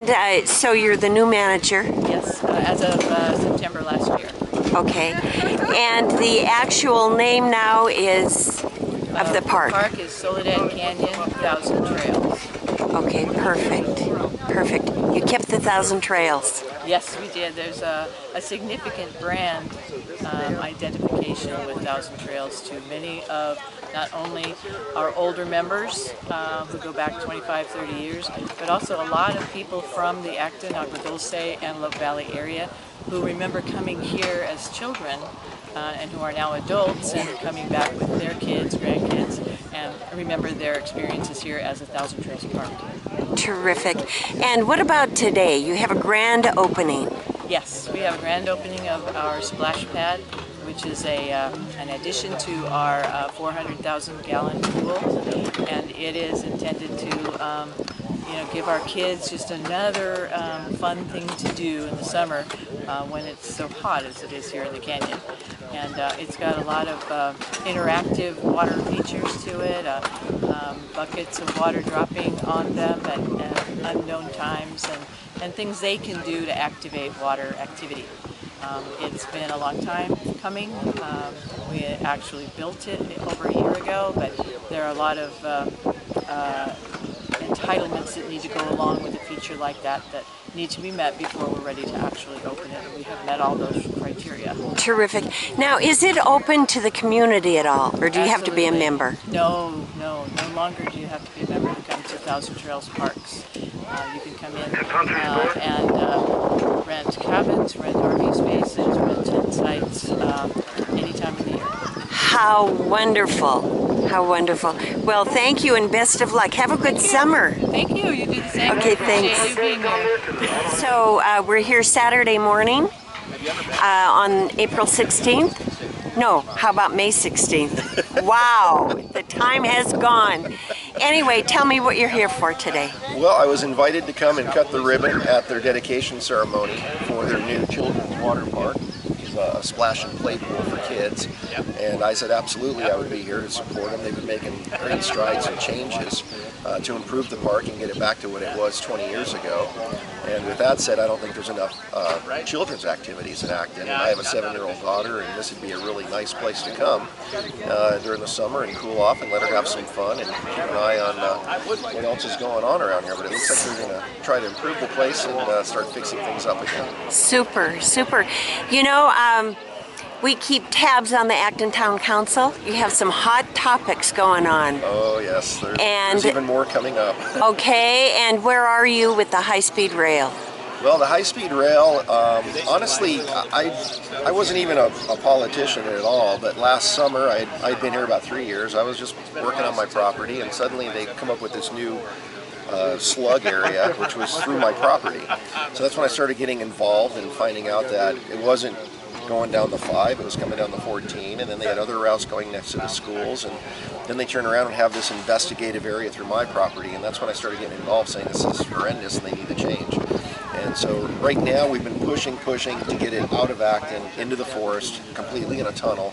So you're the new manager? Yes, as of September last year. Okay. And the actual name now is of the park? The park is Soledad Canyon Thousand Trails. Okay, perfect. Perfect. You kept the Thousand Trails. Yes, we did. There's a significant brand identification with Thousand Trails to many of not only our older members who go back 25, 30 years, but also a lot of people from the Acton, Agua Dulce, Antelope Valley area who remember coming here as children and who are now adults and coming back with their kids, grandkids, and remember their experiences here as a Thousand Trails Park. Terrific. And what about today? You have a grand opening. Yes, we have a grand opening of our splash pad, which is an addition to our 400,000 gallon pool, and it is intended to give our kids just another fun thing to do in the summer when it's so hot as it is here in the canyon. And it's got a lot of interactive water features to it, buckets of water dropping on them at unknown times, and things they can do to activate water activity. It's been a long time coming. We actually built it over a year ago, but there are a lot of entitlements that need to go along with a feature like that need to be met before we're ready to actually open it, and we have met all those criteria. Terrific. Now, is it open to the community at all, or do you have to be a member? No longer do you have to be a member to come to Thousand Trails Parks. You can come in and rent cabins, rent RV spaces, rent tent sites any time of the year. How wonderful. How wonderful. Well, thank you and best of luck. Have a good summer. Thank you. You do the same. Okay, thanks. You being here. So we're here Saturday morning on April 16th. No, how about May 16th? Wow, the time has gone. Anyway, tell me what you're here for today. Well, I was invited to come and cut the ribbon at their dedication ceremony for their new children's water park, which is a splash and play pool for kids. And I said absolutely I would be here to support them. They've been making great strides and changes to improve the park and get it back to what it was 20 years ago. And with that said, I don't think there's enough children's activities in Acton. And I have a 7-year-old daughter, and this would be a really nice place to come during the summer and cool off and let her have some fun and keep an eye on what else is going on around here. But it looks like they're going to try to improve the place and start fixing things up again. Super, super. You know, we keep tabs on the Acton Town Council. You have some hot topics going on. Oh yes, there's even more coming up. Okay, and where are you with the high-speed rail? Well, the high-speed rail, honestly, I wasn't even a politician at all, but last summer, I'd been here about 3 years. I was just working on my property, and suddenly they come up with this new slug area, which was through my property. So that's when I started getting involved and finding out that it wasn't going down the 5, it was coming down the 14, and then they had other routes going next to the schools, and then they turn around and have this investigative area through my property, and that's when I started getting involved, saying this is horrendous and they need to change. And so right now we've been pushing to get it out of Acton into the forest, completely in a tunnel,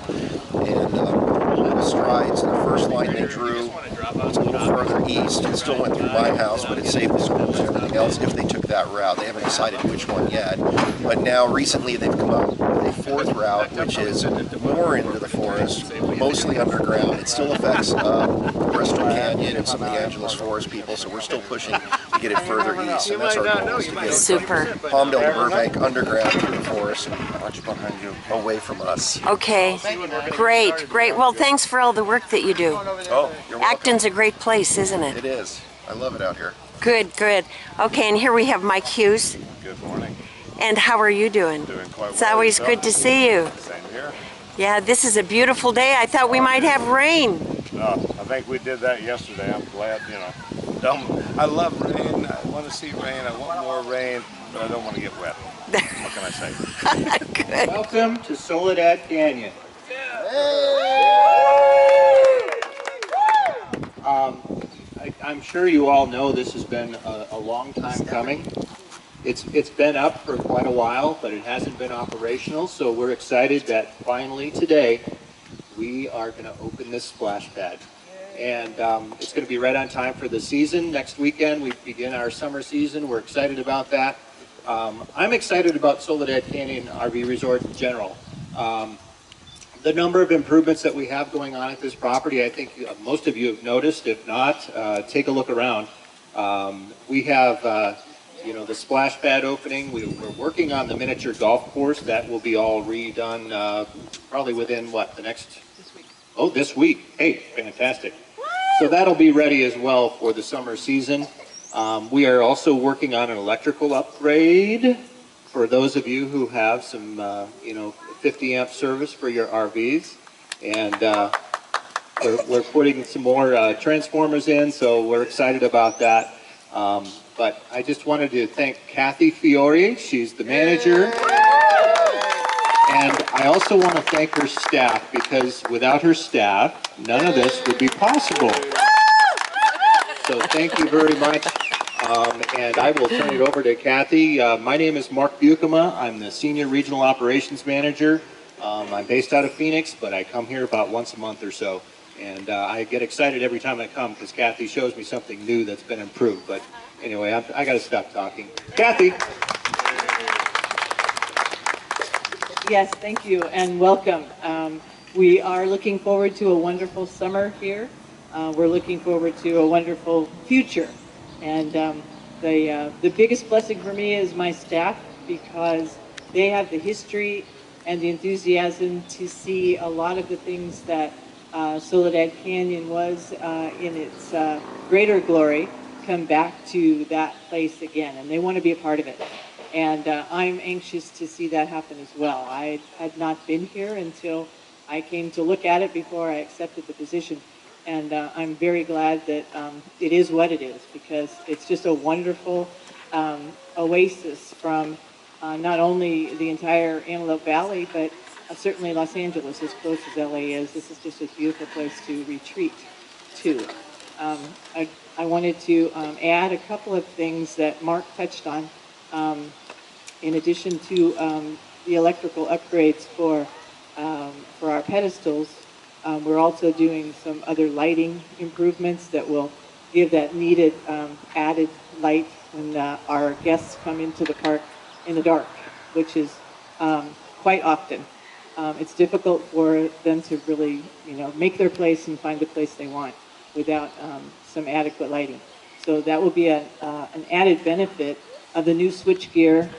and little strides. The first line they drew was a little further east. It still went through my house, but it saved the schools and everything else if they took that route. They haven't decided which one yet, but now recently they've come out with a 4th route, which is more into the forest, mostly underground. It still affects Bristol Canyon and some of the Angeles Forest people, so we're still pushing to get it further east, and that's our goal, is to get it Super. Palmdale to Burbank underground through the forest and away from us. Okay, great, great. Well, thanks for all the work that you do. Oh, you're welcome. Acton's a great place, isn't it? It is. I love it out here. Good, good. Okay, and here we have Mike Hughes. Good morning. And how are you doing? Doing quite well. It's always good to see you. Same here. Yeah, this is a beautiful day. I thought we might have rain. I think we did that yesterday. I'm glad, I love rain. I want to see rain. I want more rain, but I don't want to get wet. What can I say? Good. Welcome to Soledad Canyon. I'm sure you all know this has been a long time coming. It's been up for quite a while, but it hasn't been operational, so we're excited that finally today we are going to open this splash pad. and it's going to be right on time for the season. Next weekend we begin our summer season. We're excited about that. I'm excited about Soledad Canyon RV Resort in general. The number of improvements that we have going on at this property, I think most of you have noticed. If not, take a look around. We have you know, the splash pad opening. We're working on the miniature golf course. That will be all redone probably within, what, the next... This week. Oh, this week. Hey, fantastic. Woo! So that'll be ready as well for the summer season. We are also working on an electrical upgrade for those of you who have some, you know, 50 amp service for your RVs. And we're putting some more transformers in, so we're excited about that. But I just wanted to thank Cathy Fiore. She's the manager. And I also want to thank her staff, because without her staff, none of this would be possible. So thank you very much. And I will turn it over to Cathy. My name is Mark Buchema. I'm the Senior Regional Operations Manager. I'm based out of Phoenix, but I come here about once a month or so. And I get excited every time I come because Cathy shows me something new that's been improved. But anyway, I got to stop talking. Cathy! Yes, thank you and welcome. We are looking forward to a wonderful summer here. We're looking forward to a wonderful future. And the biggest blessing for me is my staff, because they have the history and the enthusiasm to see a lot of the things that Soledad Canyon was in its greater glory come back to that place again, and they want to be a part of it. And I'm anxious to see that happen as well. I had not been here until I came to look at it before I accepted the position, and I'm very glad that it is what it is, because it's just a wonderful oasis from not only the entire Antelope Valley, but certainly Los Angeles, as close as LA is. This is just a beautiful place to retreat to. I wanted to add a couple of things that Mark touched on. In addition to the electrical upgrades for our pedestals, we're also doing some other lighting improvements that will give that needed added light when our guests come into the park in the dark, which is quite often. It's difficult for them to really, you know, make their place and find the place they want without some adequate lighting. So that will be an added benefit of the new switchgear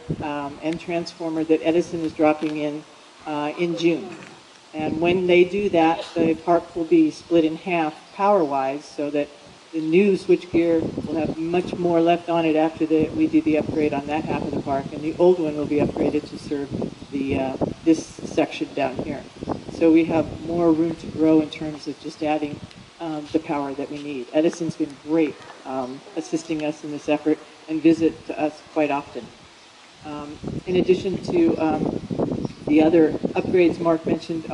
and transformer that Edison is dropping in June. And when they do that, the park will be split in half power-wise, so that the new switchgear will have much more left on it after we do the upgrade on that half of the park, and the old one will be upgraded to serve this section down here. So we have more room to grow in terms of just adding the power that we need. Edison's been great assisting us in this effort and visit us quite often. In addition to the other upgrades Mark mentioned,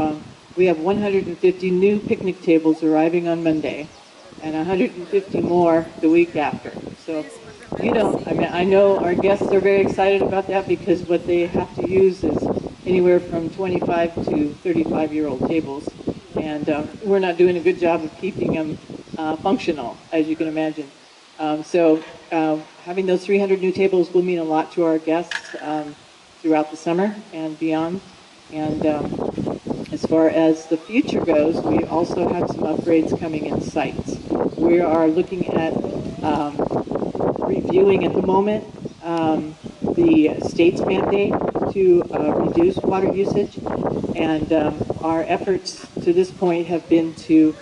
we have 150 new picnic tables arriving on Monday, and 150 more the week after. So, you know, I mean, I know our guests are very excited about that, because what they have to use is anywhere from 25 to 35-year-old tables, and we're not doing a good job of keeping them functional, as you can imagine. So having those 300 new tables will mean a lot to our guests throughout the summer and beyond. And as far as the future goes, we also have some upgrades coming in sites. We are looking at reviewing at the moment the state's mandate to reduce water usage, and our efforts to this point have been to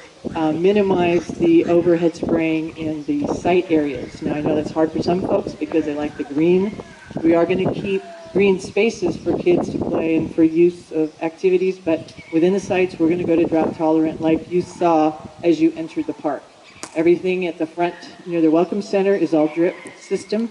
minimize the overhead spraying in the site areas. Now, I know that's hard for some folks because they like the green. We are going to keep green spaces for kids to play and for use of activities, but within the sites we're going to go to drought tolerant, like you saw as you entered the park. Everything at the front near the Welcome Center is all drip system,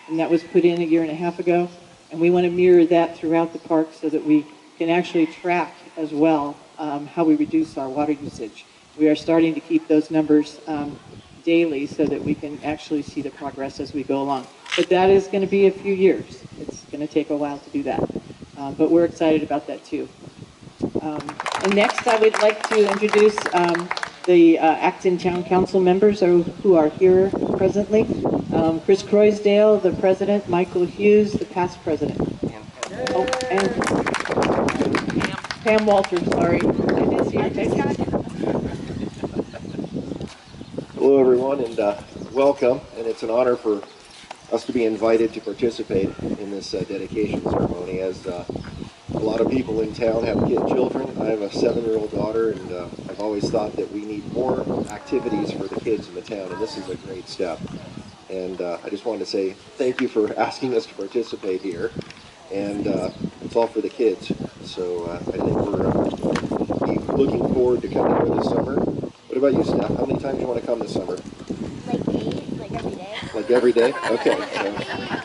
and that was put in 1.5 years ago, and we want to mirror that throughout the park so that we can actually track as well how we reduce our water usage. We are starting to keep those numbers daily so that we can actually see the progress as we go along. But that is going to be a few years. It's going to take a while to do that. But we're excited about that too. And next I would like to introduce the Acton Town Council members who are here presently. Chris Croysdale, the president, Michael Hughes, the past president. Oh, and Pam Walters, sorry. I did see your text. Hello, everyone, and welcome. And it's an honor for us to be invited to participate in this dedication ceremony. As a lot of people in town have children. I have a 7-year-old daughter, and I've always thought that we need more activities for the kids in the town, and this is a great step. And I just wanted to say thank you for asking us to participate here. And it's all for the kids. So I think we're looking forward to coming here this summer. What about you, Steph? How many times do you want to come this summer? Like 8, like every day. Like every day? Okay.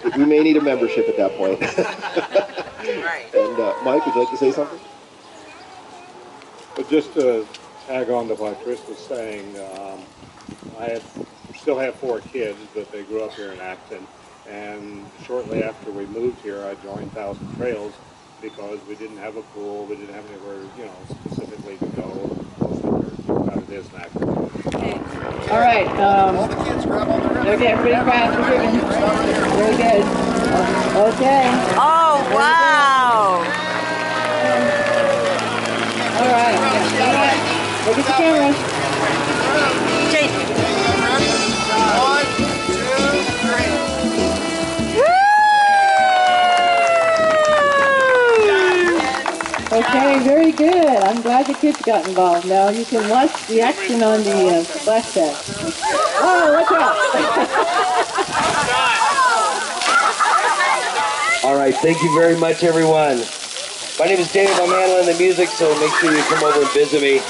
So we may need a membership at that point. And Mike, would you like to say something? But just to tag on to what Chris was saying, I still have 4 kids, but they grew up here in Acton. And shortly after we moved here, I joined Thousand Trails because we didn't have a pool, we didn't have anywhere, specifically to go. Out it is in Acton. All right. All the kids grab on the ribbon. Okay, everybody grab the ribbon. Very good. Okay. Oh, wow. All right. Look at the camera. Jake. 1, 2, 3. Okay, very good. I'm glad the kids got involved. Now you can watch the action on the splash pad. Oh, watch out. All right, thank you very much, everyone. My name is Dave. I'm handling the music, so make sure you come over and visit me.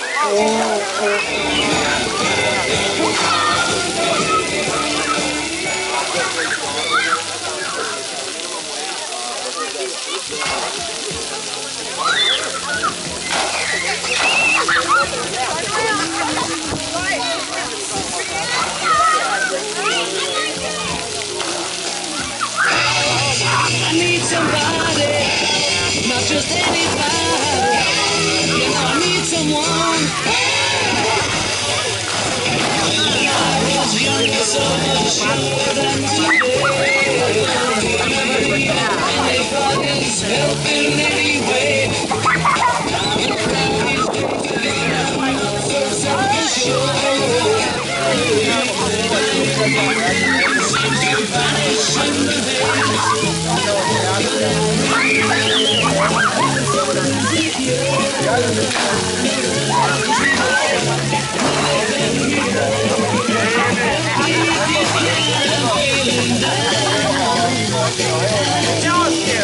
I need somebody, not just anybody. You know, I need someone. I was younger, so much younger than today. Anybody's help in any way. So self-assured. Seems to vanish in the haze. Don't you?